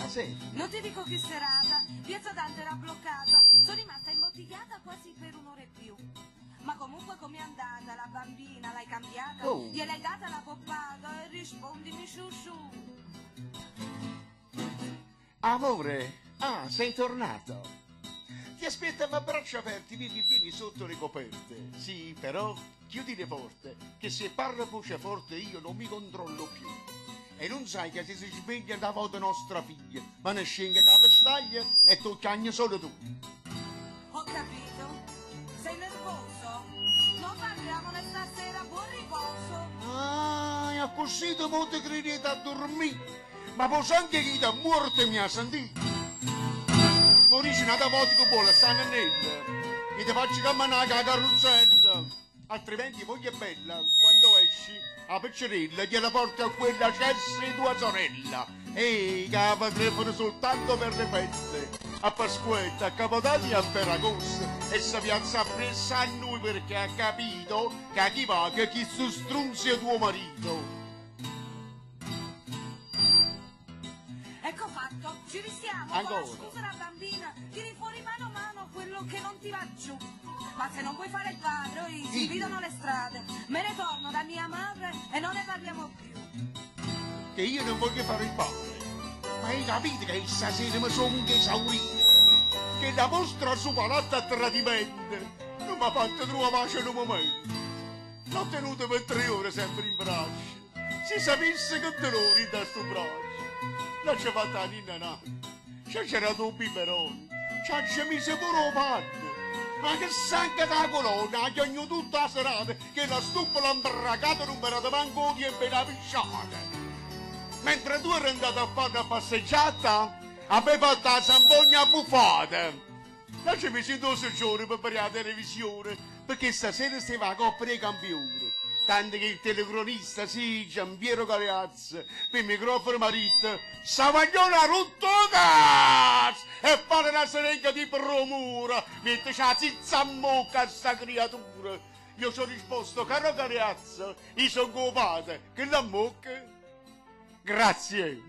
sì. Non ti dico che serata, Piazza Dante era bloccata, sono rimasta imbottigliata quasi per un'ora e più. Ma comunque com'è andata la bambina, l'hai cambiata? Oh. Gliel'hai data la poppata e rispondimi su su. Amore, sei tornato. Ti aspettavo a braccia aperte, vieni sotto le coperte. Sì, però chiudi forte, che se parla voce forte io non mi controllo più. E non sai che se si sveglia da volta nostra figlia, ma ne scende da vestaglia e toccagna solo tu. Ho capito. Sei nervoso? Non parliamone stasera, buon riposo. Ah, e così tu molto credete a dormire. Ma posso anche chi da morte mi ha sentito. Morisci una volta che vuole, sta nell'ella. E ti faccio camminare la carrozzella. Altrimenti voglio bella, quando esci, a piccerella gliela porti a quella cessa tua sorella. Ehi, che va telefono soltanto per le feste. A Pasquetta, a Capodanno e a Ferragosto. E si piazza appresso a noi perché ha capito che a chi va che chi si strunzia tuo marito. Ecco fatto, ci risiamo. Ancora. Ora, scusa la bambina, tiri fuori mano a mano quello che non ti va giù. Ma se non puoi fare il padre, si dividono le strade. Me ne torno da mia madre e non ne parliamo più. Che io non voglio fare il padre. Ma hai capito che stasera mi sono esaurito? Che la vostra supalata tradimento non mi ha fatto trovare pace in un momento. L'ho tenuto per 3 ore sempre in braccio. Si sapesse che dolore da sto braccio. Non c'è fatta la ninna nata. C'era tu biberone. Ci mise pure un panno. Ma che sangue da colonna, che ogni tutta la serata, che la stupola imbarracata non mi era manco di appena pisciata. Mentre tu eri andato a fare una passeggiata, avevo fatto la zampogna buffata. Non ci misi 12 giorni per vedere la televisione, perché stasera si va a coppia dei campioni. Tanto che il telecronista, sì, Giampiero Galeazzo, per il microfono marito, Savaglione ha rotto cazzo! E fare una serenga di promura, mentre c'ha zizza a mocca a sta creatura. Io ci ho risposto, caro Galeazzo, io sono copata, che la mocca? Grazie.